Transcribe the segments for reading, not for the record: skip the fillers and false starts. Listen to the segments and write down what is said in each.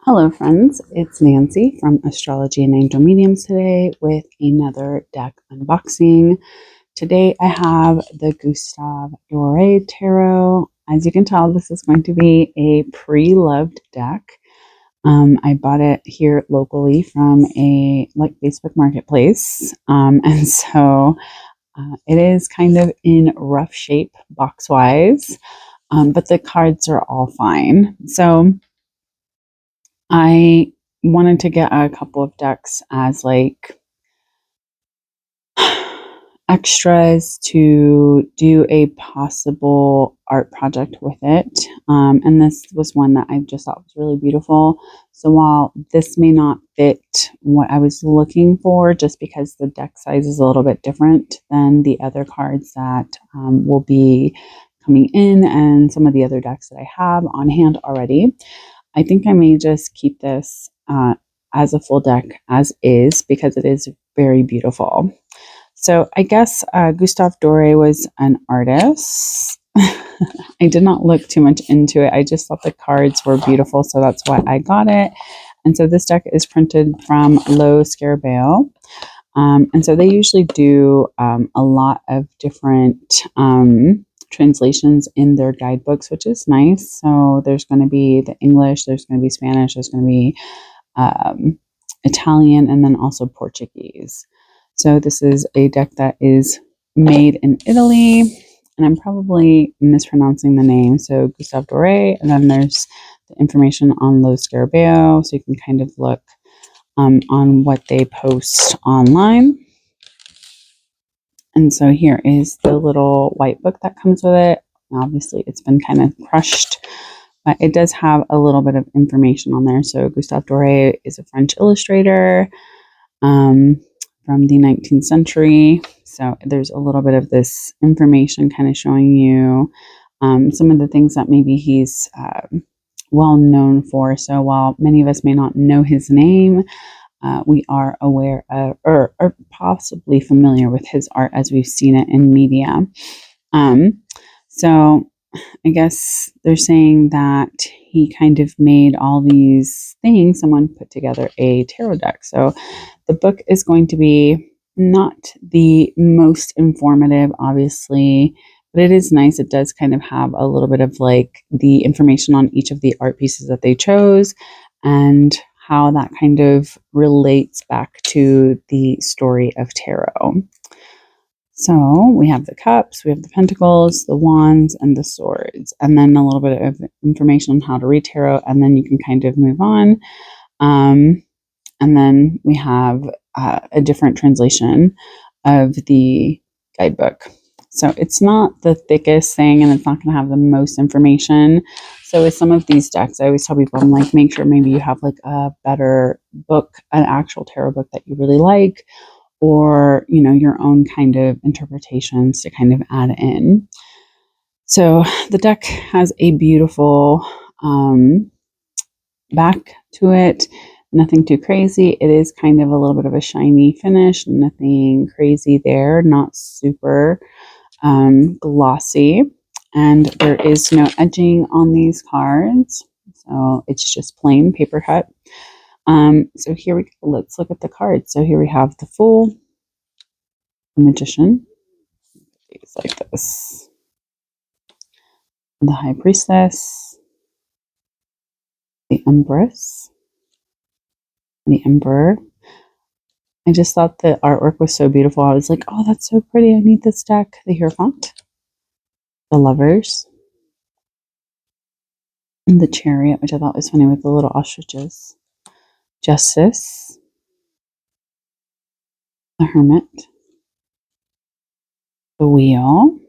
Hello friends, it's Nancy from Astrology and Angel Mediums today with another deck unboxing. Today I have the Gustave Doré Tarot. As you can tell, this is going to be a pre-loved deck. I bought it here locally from a Facebook marketplace, and so it is kind of in rough shape box-wise, but the cards are all fine. So I wanted to get a couple of decks as extras to do a possible art project with it. And this was one that I just thought was really beautiful. So while this may not fit what I was looking for, just because the deck size is a little bit different than the other cards that will be coming in and some of the other decks that I have on hand already, I think I may just keep this as a full deck as is because it is very beautiful. So I guess Gustave Doré was an artist. I did not look too much into it. I just thought the cards were beautiful, so that's why I got it. And so this deck is printed from Scarabeo. And so they usually do a lot of different translations in their guidebooks, which is nice. So there's going to be the English, there's going to be Spanish, there's going to be Italian, and then also Portuguese. So this is a deck that is made in Italy, and I'm probably mispronouncing the name. So Gustave Doré, and then there's the information on Lo Scarabeo, so you can kind of look on what they post online. And so here is the little white book that comes with it. Obviously, it's been kind of crushed, but it does have a little bit of information on there. So Gustave Doré is a French illustrator from the 19th century. So there's a little bit of this information kind of showing you some of the things that maybe he's well known for. So while many of us may not know his name, we are aware of or possibly familiar with his art as we've seen it in media. So I guess they're saying that he kind of made all these things. Someone put together a tarot deck. So the book is going to be not the most informative, obviously, but it is nice. It does kind of have a little bit of the information on each of the art pieces that they chose and how that kind of relates back to the story of tarot. So we have the cups, we have the pentacles, the wands, and the swords, and then a little bit of information on how to read tarot, and then you can kind of move on. And then we have a different translation of the guidebook. So it's not the thickest thing, and it's not going to have the most information. So with some of these decks, I always tell people, I'm like, make sure maybe you have a better book, an actual tarot book that you really like, or, your own kind of interpretations to kind of add in. So the deck has a beautiful back to it. Nothing too crazy. It is kind of a little bit of a shiny finish. Nothing crazy there. Not super glossy. And there is no edging on these cards. So it's just plain paper cut. So here we go. Let's look at the cards. So here we have the Fool, the Magician, things like this, the High Priestess, the Empress, the Emperor. I just thought the artwork was so beautiful. I was like, oh, that's so pretty. I need this deck. The Hierophant, the Lovers, and the Chariot, which I thought was funny with the little ostriches. Justice, the Hermit, the Wheel,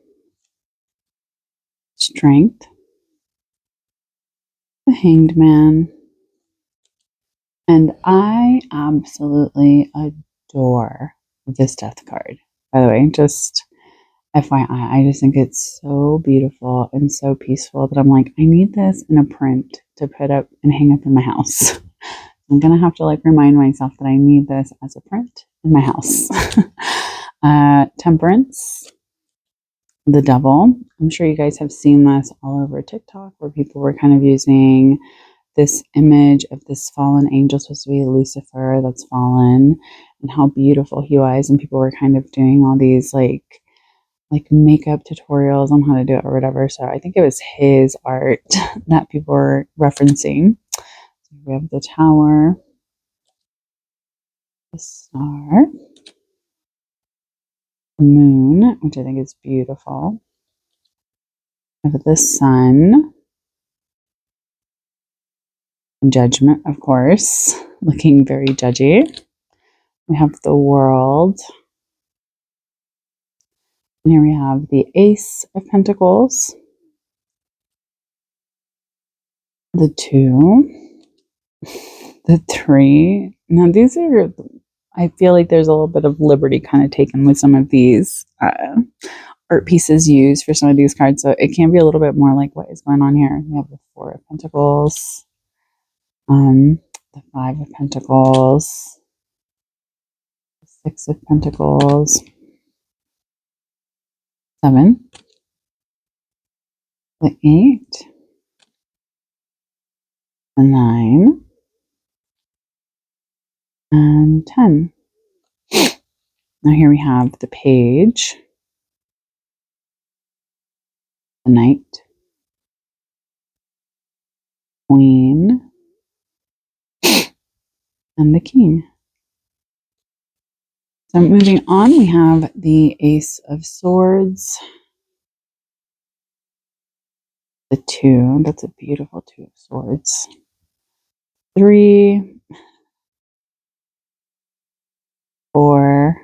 Strength, the Hanged Man, and I absolutely adore this death card. By the way, just FYI, I just think it's so beautiful and so peaceful that I'm like, I need this in a print to put up and hang up in my house. I'm gonna have to remind myself that I need this as a print in my house. Temperance, the Devil. I'm sure you guys have seen this all over TikTok where people were kind of using this image of this fallen angel supposed to be Lucifer that's fallen, and how beautiful he was. And people were kind of doing all these like makeup tutorials on how to do it or whatever. So I think it was his art that people were referencing. So we have the tower, the star, the moon, which I think is beautiful. We have the sun, judgment, of course, looking very judgy. We have the world. And here we have the Ace of Pentacles, the 2, the 3. Now these are, I feel like there's a little bit of liberty kind of taken with some of these art pieces used for some of these cards. So it can be a little bit more like what is going on here. We have the 4 of Pentacles, the 5 of Pentacles, the 6 of Pentacles, 7, the 8, the 9, and 10. Now here we have the Page, the Knight, Queen, and the King. So moving on, we have the Ace of Swords, the 2, that's a beautiful 2 of Swords, 3, 4,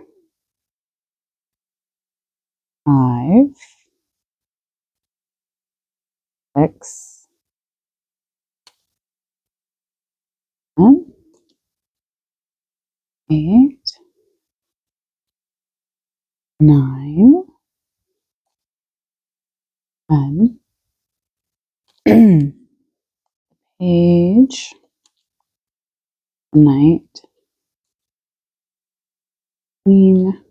5, 6, 7, 8, 9, 10, Page, Knight, Queen,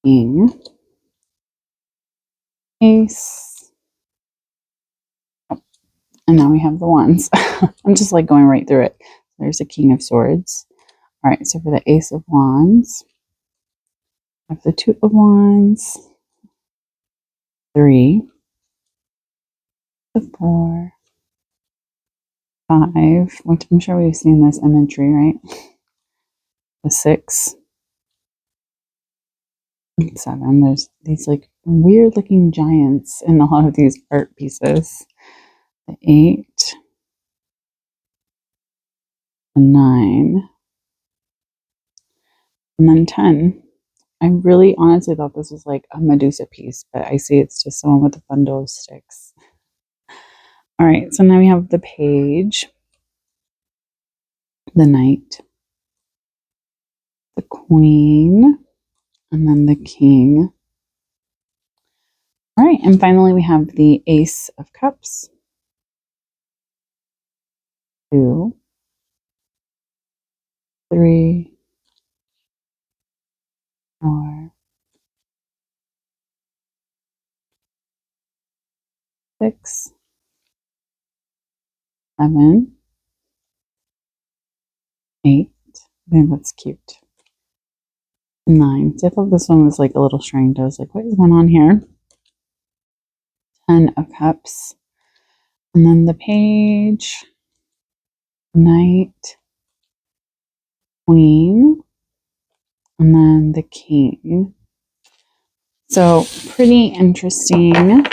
King, Ace, and now we have the Wands. I'm just like going right through it. There's the King of Swords. All right, so for the Ace of Wands, I have the 2 of Wands, 3, the 4, 5, which I'm sure we've seen this imagery, right? The 6, and 7. There's these like weird looking giants in a lot of these art pieces. The 8, the 9, and then 10. I really honestly thought this was like a Medusa piece, but I see it's just someone with a bundle of sticks. All right, so now we have the Page, the Knight, the Queen, and then the King. All right, and finally we have the Ace of Cups, 2, 3, 4, 6, 7, 8. I think that's cute. 9. So I thought this one was like a little strange. I was like, what is going on here? 10 of Cups. And then the Page, Knight, Queen, and then the King. So pretty interesting.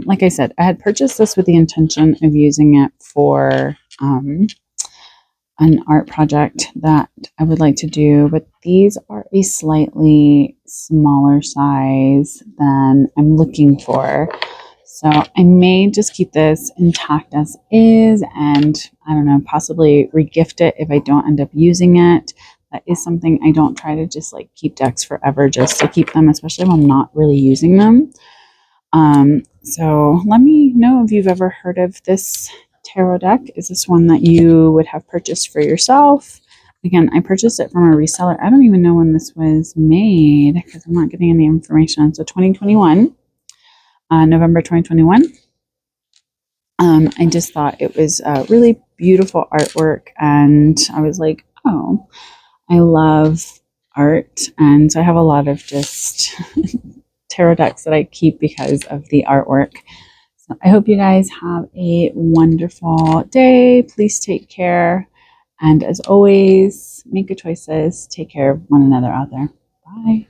Like I said, I had purchased this with the intention of using it for an art project that I would like to do, but these are a slightly smaller size than I'm looking for. So I may just keep this intact as is, and I don't know, possibly regift it if I don't end up using it. That is something I don't try to just like keep decks forever just to keep them, especially when I'm not really using them. So let me know if you've ever heard of this tarot deck. Is this one that you would have purchased for yourself? Again, I purchased it from a reseller. I don't even know when this was made because I'm not getting any information. So 2021, November 2021. I just thought it was a really beautiful artwork, and I was like, oh, I love art. And so I have a lot of just tarot decks that I keep because of the artwork. So I hope you guys have a wonderful day. Please take care. And as always, make good choices. Take care of one another out there. Bye.